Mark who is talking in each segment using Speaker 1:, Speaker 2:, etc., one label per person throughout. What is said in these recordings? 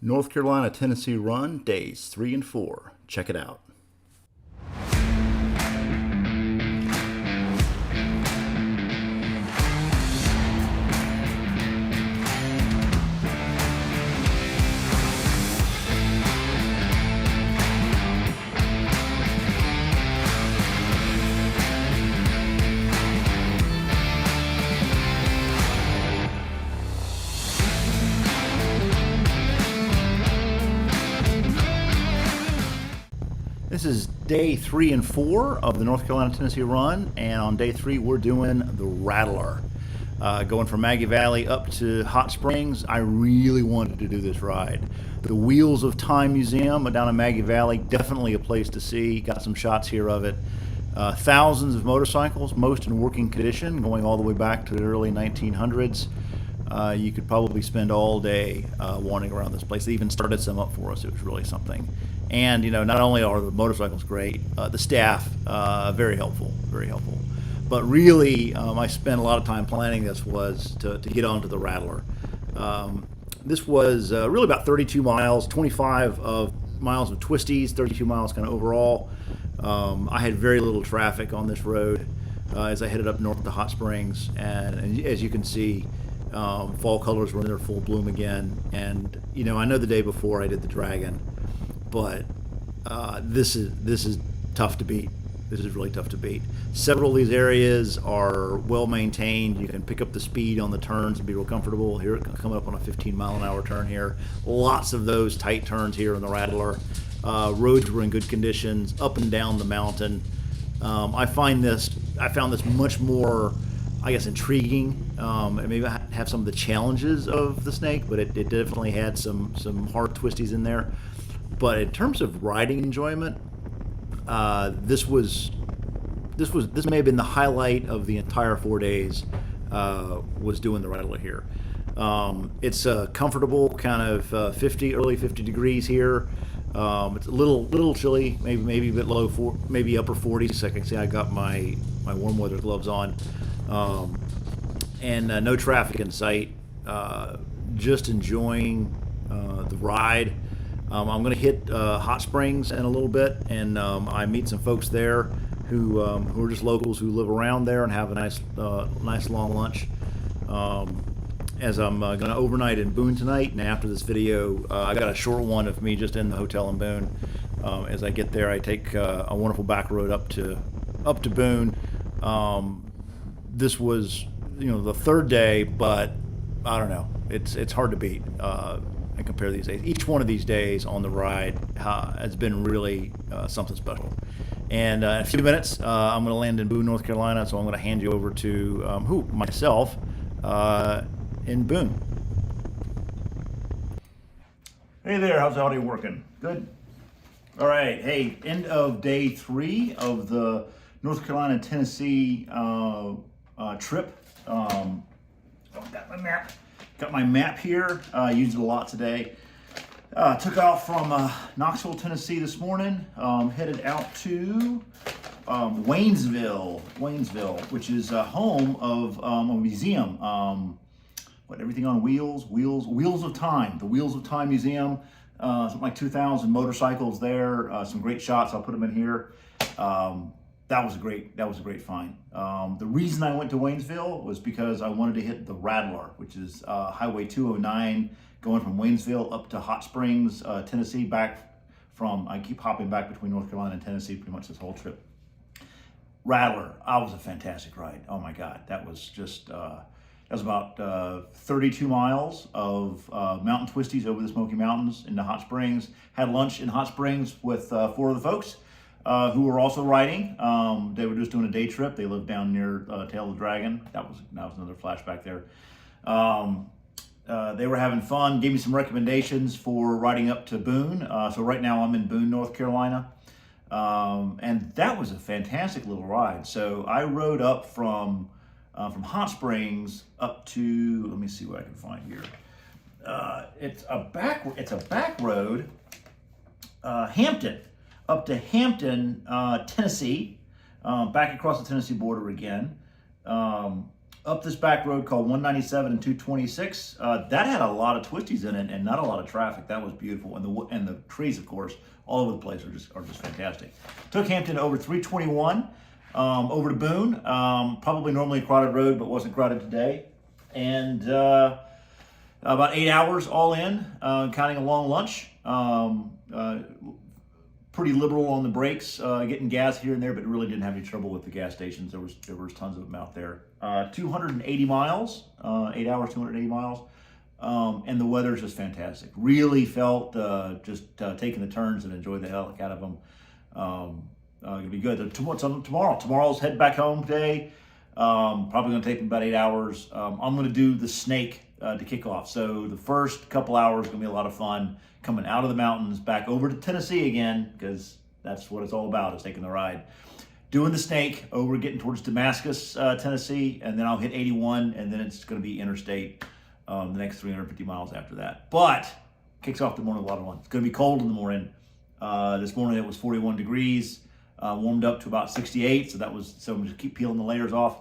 Speaker 1: North Carolina, Tennessee run, days 3 and 4. Check it out. This is day 3 and 4 of the North Carolina, Tennessee run, and on day 3 we're doing the Rattler. Going from Maggie Valley up to Hot Springs. I really wanted to do this ride. The Wheels of Time Museum down in Maggie Valley, definitely a place to see. Got some shots here of it. Thousands of motorcycles, most in working condition, going all the way back to the early 1900s. You could probably spend all day wandering around this place. They even started some up for us. It was really something. And, you know, not only are the motorcycles great, the staff, very helpful, very helpful. But really, I spent a lot of time planning this was to get onto the Rattler. This was really about 32 miles, 25 miles of twisties, 32 miles kind of overall. I had very little traffic on this road as I headed up north to Hot Springs. And as you can see, fall colors were in their full bloom again. And, you know, I know the day before I did the Dragon, but this is tough to beat. This is really tough to beat. Several of these areas are well maintained. You can pick up the speed on the turns and be real comfortable. Here, coming up on a 15-mile-an-hour turn here. Lots of those tight turns here in the Rattler. Roads were in good conditions, up and down the mountain. I found this much more, I guess, intriguing. And maybe I have some of the challenges of the Snake, but it definitely had some hard twisties in there. But in terms of riding enjoyment, this may have been the highlight of the entire 4 days. Was doing the Rattler here. It's comfortable, kind of early 50 degrees here. It's a little chilly, maybe a bit low, maybe upper 40s. I can see I got my warm weather gloves on, and no traffic in sight. Just enjoying the ride. I'm going to hit Hot Springs in a little bit, and I meet some folks there who are just locals who live around there and have a nice long lunch. As I'm going to overnight in Boone tonight, and after this video, I got a short one of me just in the hotel in Boone. As I get there, I take a wonderful back road up to Boone. This was, you know, the third day, but I don't know. It's hard to beat. And compare these days. Each one of these days on the ride has been really something special. And in a few minutes, I'm going to land in Boone, North Carolina, so I'm going to hand you over to myself in Boone. Hey there, how's the audio working? Good? All right, hey, end of day 3 of the North Carolina, Tennessee trip. Got my map here. Used it a lot today. Took off from Knoxville, Tennessee this morning. Headed out to Waynesville, which is home of a museum. Everything on wheels of time. The Wheels of Time Museum. Something like 2,000 motorcycles there. Some great shots. I'll put them in here. That was a great find. The reason I went to Waynesville was because I wanted to hit the Rattler, which is Highway 209, going from Waynesville up to Hot Springs, Tennessee. I keep hopping back between North Carolina and Tennessee pretty much this whole trip. Rattler, was a fantastic ride. Oh my God, that was just that was about 32 miles of mountain twisties over the Smoky Mountains into Hot Springs. Had lunch in Hot Springs with 4 of the folks. Who were also riding. They were just doing a day trip. They lived down near Tail of the Dragon. That was another flashback there. They were having fun, gave me some recommendations for riding up to Boone. So right now I'm in Boone, North Carolina. And that was a fantastic little ride. So I rode up from Hot Springs up to, let me see what I can find here. It's a back road, Hampton. Up to Hampton, Tennessee, back across the Tennessee border again. up this back road called 197 and 226. That had a lot of twisties in it and not a lot of traffic. That was beautiful, and the trees, of course, all over the place are just fantastic. Took Hampton over 321, over to Boone. Probably normally a crowded road, but wasn't crowded today. And about 8 hours all in, counting a long lunch. Pretty liberal on the brakes, getting gas here and there, but really didn't have any trouble with the gas stations. There was tons of them out there. 280 miles, 8 hours, 280 miles, and the weather's just fantastic. Really felt just taking the turns and enjoy the heck out of them. It'll be good. Tomorrow's head back home day. Probably going to take about 8 hours. I'm going to do the snake to kick off. So the first couple hours going to be a lot of fun. Coming out of the mountains, back over to Tennessee again, because that's what it's all about, is taking the ride. Doing the snake, over getting towards Damascus, Tennessee, and then I'll hit 81, and then it's going to be interstate the next 350 miles after that. But kicks off the morning with a lot of fun. It's going to be cold in the morning. This morning it was 41 degrees, warmed up to about 68, so I'm just keep peeling the layers off.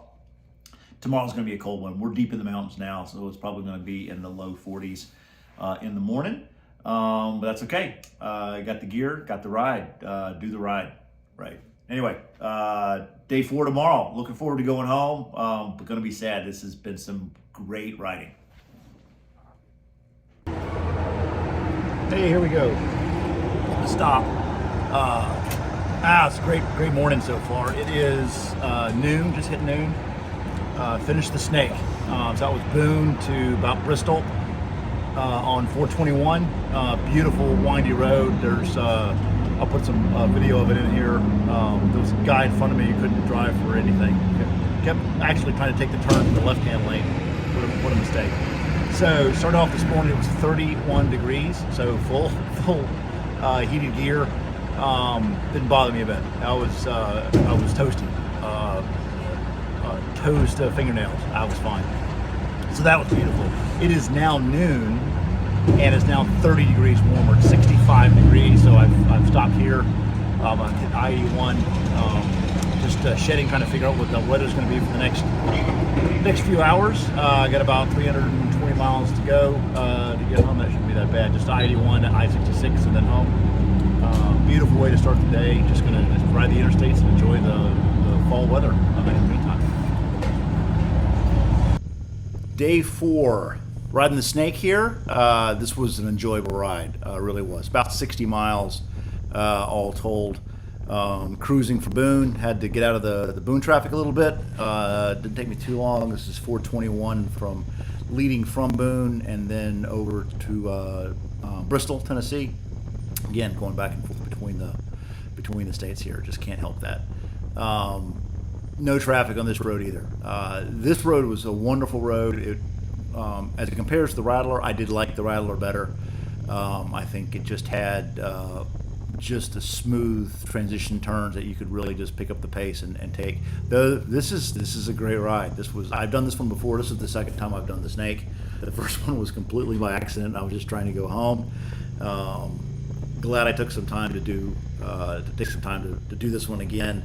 Speaker 1: Tomorrow's going to be a cold one. We're deep in the mountains now, so it's probably going to be in the low 40s in the morning. But that's okay. Got the gear, got the ride, do the ride, right? Anyway, day 4 tomorrow. Looking forward to going home, but going to be sad. This has been some great riding. Hey, here we go. Stop. It's a great morning so far. It is noon, just hit noon. Finished the snake. So that was Boone to about Bristol. On 421, beautiful windy road. There's I'll put some video of it in here. There was a guy in front of me who couldn't drive for anything. Kept actually trying to take the turn to the left-hand lane. What a mistake. So started off this morning, it was 31 degrees, so full heated gear. Didn't bother me a bit. I was toasty. Toast fingernails. I was fine. So that was beautiful. It is now noon, and it's now 30 degrees warmer. It's 65 degrees, so I've stopped here. I've hit I-81, just shedding, trying to figure out what the weather's going to be for the next few hours. I got about 320 miles to go to get home. That shouldn't be that bad. Just I-81 to I-66 and then home. Beautiful way to start the day. Just going to ride the interstates and enjoy the fall weather in the meantime. Day 4, riding the snake here. This was an enjoyable ride, really was. About 60 miles all told. Cruising for Boone, had to get out of the Boone traffic a little bit. Didn't take me too long. This is 421 leading from Boone and then over to Bristol, Tennessee. Again, going back and forth between the states here. Just can't help that. No traffic on this road either. This road was a wonderful road. As it compares to the Rattler, I did like the Rattler better. I think it just had just a smooth transition turns that you could really just pick up the pace and take. This is a great ride. I've done this one before. This is the second time I've done the snake. The first one was completely by accident. I was just trying to go home. Glad I took some time to do this one again.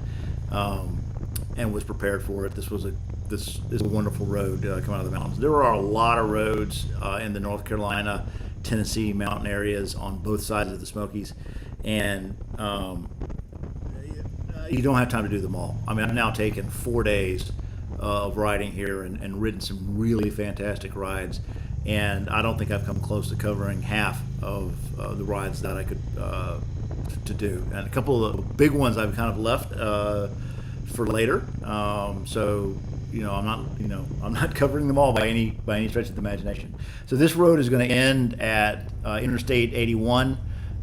Speaker 1: And was prepared for it. This is a wonderful road coming out of the mountains. There are a lot of roads in the North Carolina, Tennessee mountain areas on both sides of the Smokies, and you don't have time to do them all. I mean, I've now taken 4 days of riding here and ridden some really fantastic rides, and I don't think I've come close to covering half of the rides that I could to do. And a couple of the big ones I've kind of left for later. So I'm not covering them all by any stretch of the imagination. So this road is going to end at Interstate 81,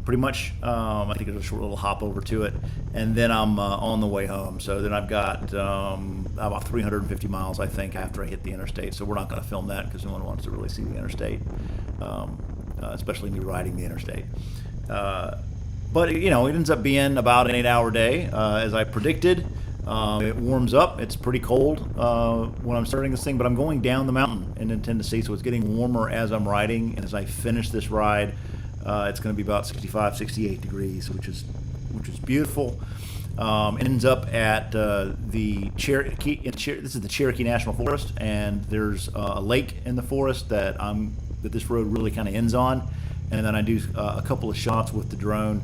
Speaker 1: pretty much. I think there's a short little hop over to it, and then I'm on the way home. So then I've got about 350 miles, I think, after I hit the interstate. So we're not going to film that because no one wants to really see the interstate, especially me riding the interstate. But it ends up being about an 8-hour day, as I predicted. It warms up. It's pretty cold when I'm starting this thing, but I'm going down the mountain in Tennessee, so it's getting warmer as I'm riding. And as I finish this ride, it's going to be about 65, 68 degrees, which is beautiful. Ends up at the Cherokee. This is the Cherokee National Forest, and there's a lake in the forest that this road really kind of ends on. And then I do a couple of shots with the drone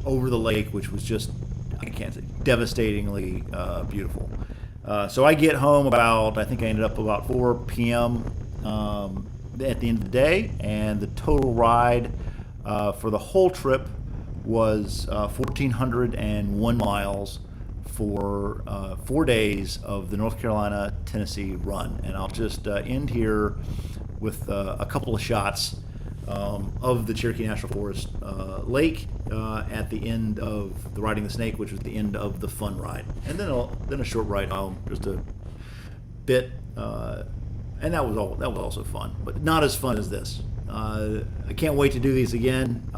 Speaker 1: over the lake, which was just, I can't say, devastatingly beautiful. So I get home I think I ended up about 4 p.m. At the end of the day, and the total ride for the whole trip was 1,401 miles for 4 days of the North Carolina-Tennessee run. And I'll just end here with a couple of shots of the Cherokee National Forest lake at the end of the Riding the Snake, which was the end of the fun ride. And then a short ride home, just a bit, and that was also fun, but not as fun as this. I can't wait to do these again.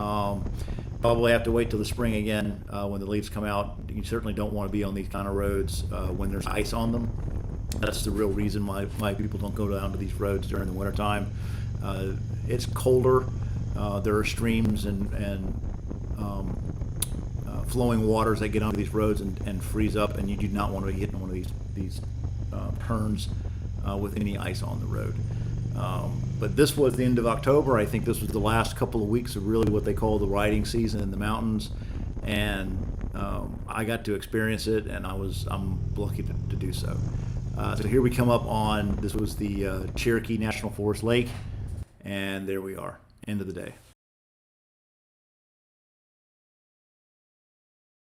Speaker 1: Probably have to wait till the spring again when the leaves come out. You certainly don't want to be on these kind of roads when there's ice on them. That's the real reason why people don't go down to these roads during the wintertime. It's colder. There are streams and flowing waters that get onto these roads and freeze up, and you do not want to be hitting one of these turns with any ice on the road. But this was the end of October. I think this was the last couple of weeks of really what they call the riding season in the mountains, and I got to experience it, and I'm lucky to do so. So here we come up on, this was the Cherokee National Forest Lake, and there we are, end of the day.